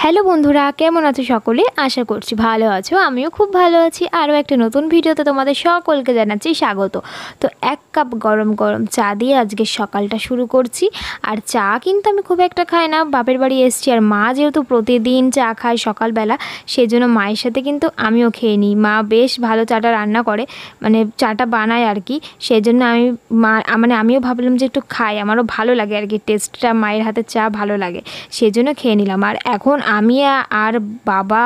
Hello বন্ধুরা, কেমন আছো সকলে? আশা করছি ভালো আছো। আমিও খুব ভালো আছি। আরও একটা নতুন ভিডিওতে তোমাদের সকলকে জানাচ্ছি স্বাগত। তো এক কাপ গরম গরম চা দিয়ে আজকে সকালটা শুরু করছি। আর চা কিন্তু আমি খুব একটা খাই না, বাপের বাড়ি এসেছি। আর মা যেহেতু প্রতিদিন চা খায় সকালবেলা, সেই জন্য মায়ের সাথে কিন্তু আমিও খেয়ে নিই। মা বেশ ভালো চাটা রান্না করে, মানে চাটা বানায় আর কি। সেই জন্য আমিও ভাবলাম যে একটু খাই, আমারও ভালো লাগে আর কি, টেস্টটা মায়ের হাতে চা ভালো লাগে, সেই জন্য খেয়ে নিলাম। আর এখন আমি আর বাবা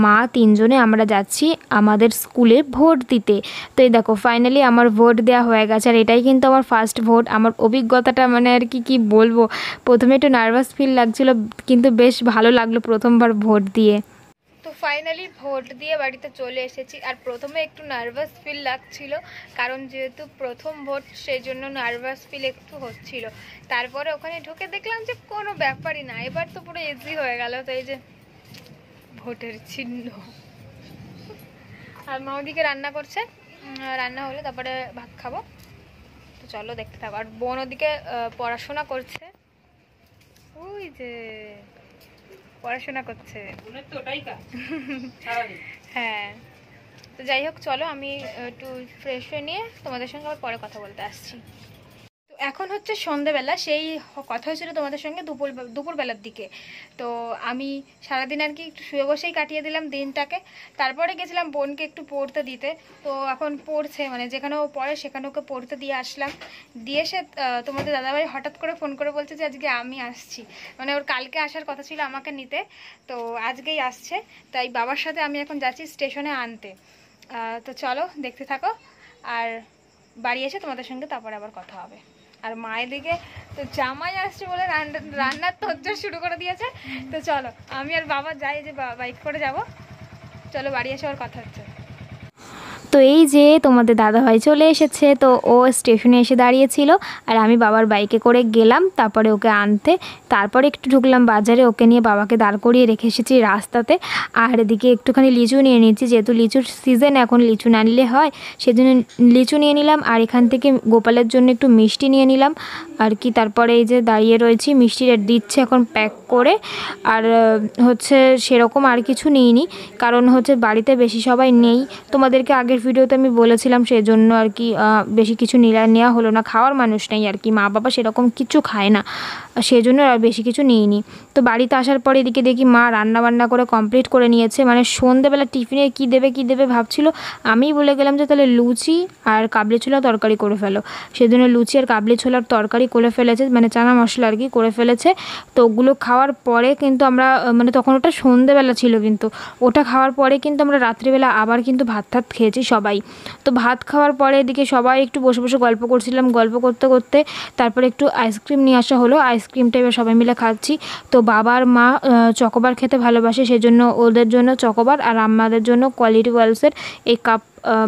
মা তিনজনে আমরা যাচ্ছি আমাদের স্কুলে ভোট দিতে। তো এই দেখো ফাইনালি আমার ভোট দেওয়া হয়ে গেছে। আর এটাই কিন্তু আমার ফার্স্ট ভোট। আমার অভিজ্ঞতাটা মানে আর কি বলবো, প্রথমে একটু নার্ভাস ফিল লাগছিল, কিন্তু বেশ ভালো লাগলো প্রথমবার ভোট দিয়ে। তো ফাইনালি ভোট দিয়ে বাড়িতে চলে এসেছি। আর প্রথমে একটু নার্ভাস ফিল লাগছিল, কারণ যেহেতু প্রথম ভোট, সেই জন্য নার্ভাস ফিল একটু হচ্ছিল। তারপরে ওখানে ঢুকে দেখলাম যে কোনো ব্যাপারই না, এবার তো পুরো ইজি হয়ে গেল। তো এই যে ভোটের চিহ্ন, আর মা ওদিকে রান্না করছে, রান্না হলে তারপরে ভাত খাবো। তো চলো দেখতে থাকো। আর বোন ওদিকে পড়াশোনা করছে, ওই যে পড়াশোনা করছে, হ্যাঁ। তো যাই হোক, চলো আমি একটু ফ্রেশ হয়ে নিয়ে তোমাদের সঙ্গে আবার পরে কথা বলতে আসছি। তো এখন হচ্ছে সন্ধেবেলা, সেই কথা হয়েছিল তোমাদের সঙ্গে দুপুরবেলার দিকে। তো আমি সারাদিন আর কি একটু শুয়ে বসেই কাটিয়ে দিলাম দিনটাকে। তারপরে গেছিলাম বোনকে একটু পড়তে দিতে। তো এখন পড়ছে, মানে যেখানে ও পড়ে সেখানে ওকে পড়তে দিয়ে আসলাম। দিয়ে এসে তোমাদের দাদাভাই হঠাৎ করে ফোন করে বলছে যে আজকে আমি আসছি, মানে ওর কালকে আসার কথা ছিল আমাকে নিতে, তো আজকেই আসছে। তাই বাবার সাথে আমি এখন যাচ্ছি স্টেশনে আনতে। তো চলো দেখতে থাকো, আর বাড়ি এসে তোমাদের সঙ্গে তারপরে আবার কথা হবে। আর মায়ের দিকে তো জামাই আসছে বলে রান্নার তোড়জোড় শুরু করে দিয়েছে। তো চলো আমি আর বাবা যাই, যে বাইক করে যাব। চলো বাড়ি এসে আবার কথা হচ্ছে। তো এই যে তোমাদের দাদাভাই চলে এসেছে। তো ও স্টেশনে এসে দাঁড়িয়েছিল, আর আমি বাবার বাইকে করে গেলাম তারপরে ওকে আনতে। তারপরে একটু ঢুকলাম বাজারে, ওকে নিয়ে বাবাকে দাঁড় করিয়ে রেখে এসেছি রাস্তাতে। আর এদিকে একটুখানি লিচু নিয়ে নিচ্ছি, যেহেতু লিচুর সিজন, এখন লিচু না নিলে হয়, সেজন্য লিচু নিয়ে নিলাম। আর এখান থেকে গোপালের জন্য একটু মিষ্টি নিয়ে নিলাম আর কি। তারপরে এই যে দাঁড়িয়ে রয়েছি, মিষ্টিটা দিচ্ছে এখন প্যাক করে। আর হচ্ছে সেরকম আর কিছু নিইনি, কারণ হচ্ছে বাড়িতে বেশি সবাই নেই। তোমাদেরকে আগের ভিডিওতে আমি বলেছিলাম, সেই জন্য আর কি বেশি কিছু নেওয়া হলো না। খাওয়ার মানুষ নেই আর কি, মা বাবা সেরকম কিছু খায় না, সেই জন্য আর বেশি কিছু নিইনি। তো বাড়িতে আসার পরে এদিকে দেখি মা রান্না বান্না করে কমপ্লিট করে নিয়েছে। মানে সন্ধ্যেবেলা টিফিনে কী দেবে ভাবছিল, আমিই বলে গেলাম যে তাহলে লুচি আর কাবলি ছোলা তরকারি করে ফেলো। সেজন্য লুচি আর কাবলি ছোলার তরকারি করে ফেলেছে, মানে চানা মশলা আর কি করে ফেলেছে। তো ওগুলো খাওয়ার পরে কিন্তু আমরা, মানে তখন ওটা সন্ধ্যেবেলা ছিল, কিন্তু ওটা খাওয়ার পরে কিন্তু আমরা রাত্রিবেলা আবার কিন্তু ভাত খেয়েছি সবাই। তো ভাত খাওয়ার পরে এদিকে সবাই একটু বসে বসে গল্প করছিলাম, গল্প করতে করতে তারপরে একটু আইসক্রিম নিয়ে আসা হলো। আইসক্রিমটা এবার সবাই মিলে খাচ্ছি। তো বাবার মা চকোবার খেতে ভালোবাসে, সেজন্য ওদের জন্য চকোবার, আর আমাদের জন্য কোয়ালিটি ওয়ালসের এই কাপ,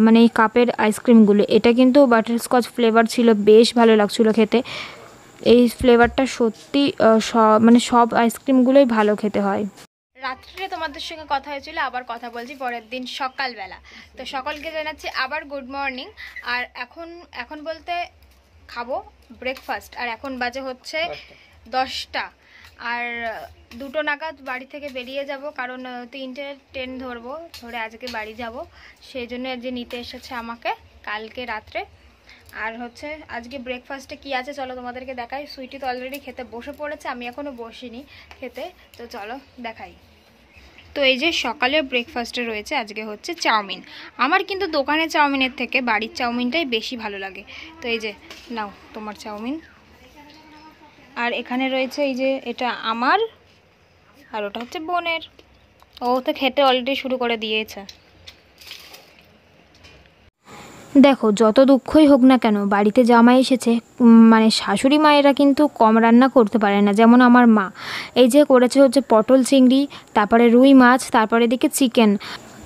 মানে এই কাপের আইসক্রিমগুলো। এটা কিন্তু বাটারস্কচ ফ্লেভার ছিল, বেশ ভালো লাগছিলো খেতে। এই ফ্লেভারটা সত্যি মানে সব আইসক্রিমগুলোই ভালো খেতে হয়। রাত্রে তোমাদের সঙ্গে কথা হয়েছিল, আবার কথা বলছি পরের দিন সকালবেলা। তো সকলকে জানাচ্ছি আবার গুড মর্নিং। আর এখন বলতে খাবো ব্রেকফাস্ট। আর এখন বাজে হচ্ছে 10টা। আর 2টো নাগাদ বাড়ি থেকে বেরিয়ে যাব, কারণ 3টে ট্রেন ধরে আজকে বাড়ি যাব। সেই জন্য যে নিতে এসেছে আমাকে কালকে রাত্রে। আর হচ্ছে আজকে ব্রেকফাস্টে কি আছে চলো তোমাদেরকে দেখাই। সুইটি তো অলরেডি খেতে বসে পড়েছে, আমি এখনও বসিনি খেতে। তো চলো দেখাই। তো এই যে সকালে ব্রেকফাস্টে রয়েছে আজকে হচ্ছে চাউমিন। আমার কিন্তু দোকানের চাউমিনের থেকে বাড়ির চাউমিনটাই বেশি ভালো লাগে। তো এই যে নাও তোমার চাউমিন। আর এখানে রয়েছে এই যে এটা আমার, আর ওটা হচ্ছে বোনের। ও তো খেতে অলরেডি শুরু করে দিয়েছে। দেখো যত দুঃখই হোক না কেন, বাড়িতে জামাই এসেছে, মানে শাশুড়ি মায়েরা কিন্তু কম রান্না করতে পারে না। যেমন আমার মা এই যে করেছে হচ্ছে পটল চিংড়ি, তারপরে রুই মাছ, তারপরে এদিকে চিকেন।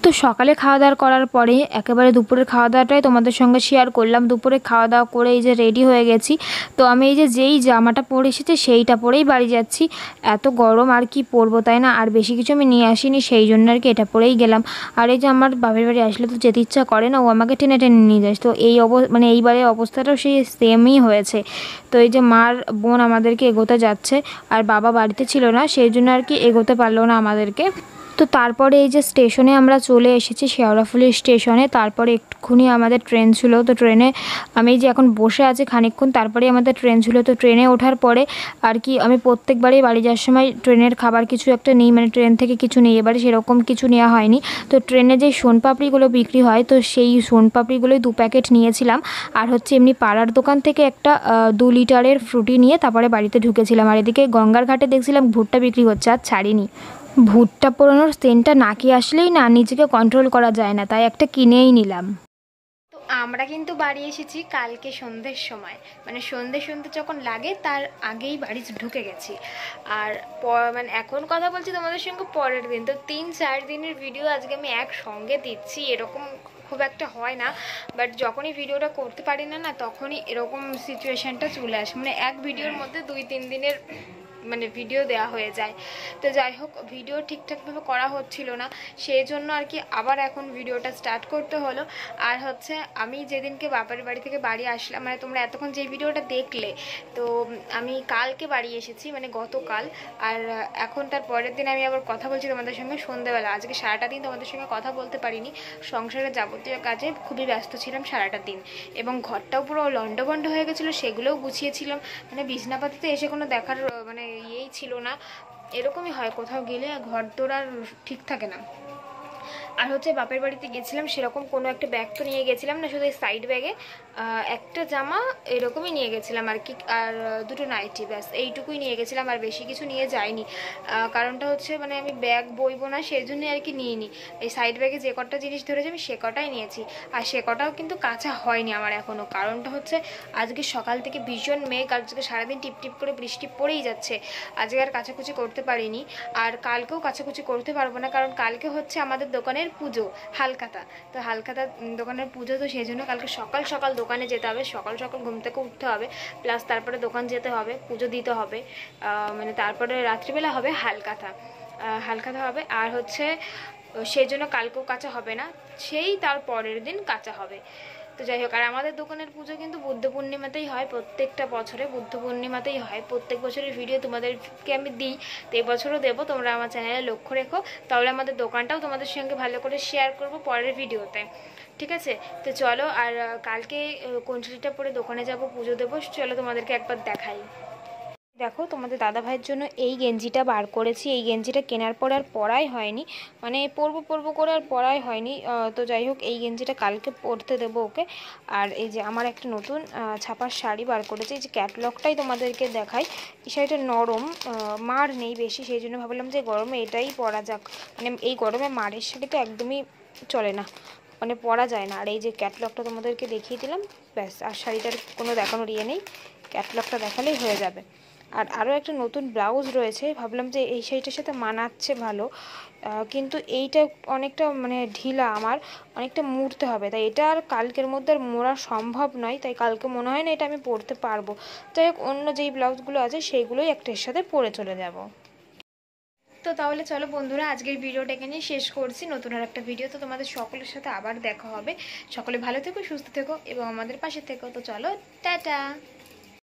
তো সকালে খাওয়া দাওয়া করার পরে একেবারে দুপুরের খাওয়া দাওয়াটাই তোমাদের সঙ্গে শেয়ার করলাম। দুপুরে খাওয়া দাওয়া করে এই যে রেডি হয়ে গেছি। তো আমি এই যে যেই জামাটা পরে এসেছি সেইটা পরেই বাড়ি যাচ্ছি। এত গরম আর কি পরবো, তাই না? আর বেশি কিছু আমি নিয়ে আসিনি, সেই জন্য আর কি এটা পরেই গেলাম। আর এই যে আমার বাপের বাড়ি আসলে তো যেতে ইচ্ছা করে না, ও আমাকে টেনে টেনে নিয়ে যায়। তো এই মানে এইবারের অবস্থাটাও সেই সেমই হয়েছে। তো এই যে মার বোন আমাদেরকে এগোতে যাচ্ছে, আর বাবা বাড়িতে ছিল না, সেই জন্য আর কি এগোতে পারলো না আমাদেরকে। তো তারপরে এই যে স্টেশনে আমরা চলে এসেছি, শেওড়াফুলি স্টেশনে। তারপরে একটুখানি আমাদের ট্রেন ছিল, তো ট্রেনে আমি যে এখন বসে আছি খানিকক্ষণ, তারপরেই আমাদের ট্রেন ছিল। তো ট্রেনে ওঠার পরে আর কি আমি প্রত্যেকবারই বাড়ি যাওয়ার সময় ট্রেনের খাবার কিছু একটা নিই, মানে ট্রেন থেকে কিছু নেই, এবারে সেরকম কিছু নেওয়া হয়নি। তো ট্রেনে যে সোনপাপড়িগুলো বিক্রি হয়, তো সেই সোনপাপড়িগুলোই 2 প্যাকেট নিয়েছিলাম। আর হচ্ছে এমনি পাড়ার দোকান থেকে একটা 2 লিটারের ফ্রুটি নিয়ে তারপরে বাড়িতে ঢুকেছিলাম। আর এদিকে গঙ্গার ঘাটে দেখছিলাম ভুট্টা বিক্রি হচ্ছে, আর ছাড়িনি। ভুট্টা পোড়ানোর সেন্টটা নাকে আসলেই না নিজেকে কন্ট্রোল করা যায় না, তাই একটা কিনেই নিলাম। তো আমরা কিন্তু বাড়ি এসেছি কালকে সন্ধ্যের সময়, মানে সন্ধ্যে যখন লাগে তার আগেই বাড়ি ঢুকে গেছি। আর মানে এখন কথা বলছি তোমাদের সঙ্গে পরের দিন। তো 3-4 দিনের ভিডিও আজকে আমি একসঙ্গে দিচ্ছি, এরকম খুব একটা হয় না, বাট যখনই ভিডিওটা করতে পারি না তখনই এরকম সিচুয়েশানটা চলে আসে, মানে এক ভিডিওর মধ্যে 2-3 দিনের মানে ভিডিও দেওয়া হয়ে যায়। তো যাই হোক, ভিডিও ঠিকঠাকভাবে করা হচ্ছিল না, সেই জন্য আর কি আবার এখন ভিডিওটা স্টার্ট করতে হলো। আর হচ্ছে আমি যেদিনকে বাপের বাড়ি থেকে বাড়ি আসলাম, মানে তোমরা এতক্ষণ যে ভিডিওটা দেখলে, তো আমি কালকে বাড়ি এসেছি, মানে গতকাল। আর এখন তার পরের দিন আমি আবার কথা বলছি তোমাদের সঙ্গে সন্ধ্যেবেলা। আজকে সারাটা দিন তোমাদের সঙ্গে কথা বলতে পারিনি, সংসারের যাবতীয় কাজে খুবই ব্যস্ত ছিলাম সারাটা দিন, এবং ঘরটাও পুরো লন্ডভন্ড হয়ে গেছিলো, সেগুলোও গুছিয়েছিলাম। মানে বিছনাপাতিতে এসে কোনো দেখার মানে ইয়েই ছিল না। এরকমই হয়, কোথাও গেলে ঘর তোর আর ঠিক থাকে না। আর হচ্ছে বাপের বাড়িতে গেছিলাম, সেরকম কোনো একটা ব্যাগ তো নিয়ে গেছিলাম না, শুধু এই সাইড ব্যাগে একটা জামা এরকমই নিয়ে গেছিলাম আর কি, আর 2টো নাইটি, ব্যাস এইটুকুই নিয়ে গেছিলাম, আর বেশি কিছু নিয়ে যাইনি। কারণটা হচ্ছে মানে আমি ব্যাগ বইবো না, সেই জন্যই আর কি নিইনি। এই সাইড ব্যাগে যে কটা জিনিস ধরেছি আমি সে কটাই নিয়েছি, আর সে কটাও কিন্তু কাঁচা হয়নি আমার এখনও। কারণটা হচ্ছে আজকে সকাল থেকে ভীষণ মেঘ, আজকে সারাদিন টিপটিপ করে বৃষ্টি পড়েই যাচ্ছে, আজকে আর কাচাকুচি করতে পারিনি। আর কালকেও কাচাকুচি করতে পারবো না, কারণ কালকে হচ্ছে আমাদের দোকানের পুজো, হালখাতা। তো হালখাতা দোকানের পুজো, তো সেই জন্য কালকে সকাল সকাল দোকানে যেতে হবে, সকাল সকাল ঘুম থেকে উঠতে হবে, প্লাস তারপরে দোকান যেতে হবে, পুজো দিতে হবে, মানে তারপরে রাত্রিবেলা হবে হালখাতা হবে। আর হচ্ছে সেই জন্য কালকেও কাঁচা হবে না, সেই তার পরের দিন কাঁচা হবে। তো যাই হোক, আর আমাদের দোকানের পুজো কিন্তু বুদ্ধ পূর্ণিমাতেই হয়, প্রত্যেকটা বছরে বুদ্ধ পূর্ণিমাতেই হয়। প্রত্যেক বছরের ভিডিও তোমাদেরকে আমি দিই, তো এই বছরও দেবো, তোমরা আমার চ্যানেলে লক্ষ্য রেখো, তাহলে আমাদের দোকানটাও তোমাদের সঙ্গে ভালো করে শেয়ার করব পরের ভিডিওতে, ঠিক আছে? তো চলো, আর কালকে কোন শাড়িটা পরে দোকানে যাব পুজো দেবো, চলো তোমাদেরকে একবার দেখাই। দেখো, তোমাদের দাদা ভাইয়ের জন্য এই গেঞ্জিটা বার করেছি। এই গেঞ্জিটা কেনার পর আর পরাই হয়নি, মানে পরবো করে আর পরাই হয়নি। তো যাই হোক, এই গেঞ্জিটা কালকে পরতে দেবো ওকে। আর এই যে আমার একটা নতুন ছাপার শাড়ি বার করেছি, এই যে ক্যাটলগটাই তোমাদেরকে দেখাই। এই শাড়িটা নরম, মার নেই বেশি, সেই জন্য ভাবলাম যে গরমে এটাই পরা যাক। মানে এই গরমে মারের শাড়ি তো একদমই চলে না, মানে পরা যায় না। আর এই যে ক্যাটলগটা তোমাদেরকে দেখিয়ে দিলাম, ব্যাস। আর শাড়িটার কোনো দেখানোর ইয়ে নেই, ক্যাটলগটা দেখালেই হয়ে যাবে। আর আরও একটা নতুন ব্লাউজ রয়েছে, ভাবলাম যে এই শাড়িটার সাথে মানাচ্ছে ভালো, কিন্তু এইটা অনেকটা মানে ঢিলা, আমার অনেকটা মুড়তে হবে, তাই এটা আর কালকের মধ্যে আর মোড়া সম্ভব নয়, তাই কালকে মনে হয় না এটা আমি পরতে পারবো। যাই হোক, অন্য যেই ব্লাউজগুলো আছে সেইগুলোই একটার সাথে পরে চলে যাব। তো তাহলে চলো বন্ধুরা, আজকের ভিডিওটা এখানে শেষ করছি। নতুন আর একটা ভিডিও, তো তোমাদের সকলের সাথে আবার দেখা হবে। সকলে ভালো থেকো, সুস্থ থেকো এবং আমাদের পাশে থেকো। তো চলো, টাটা।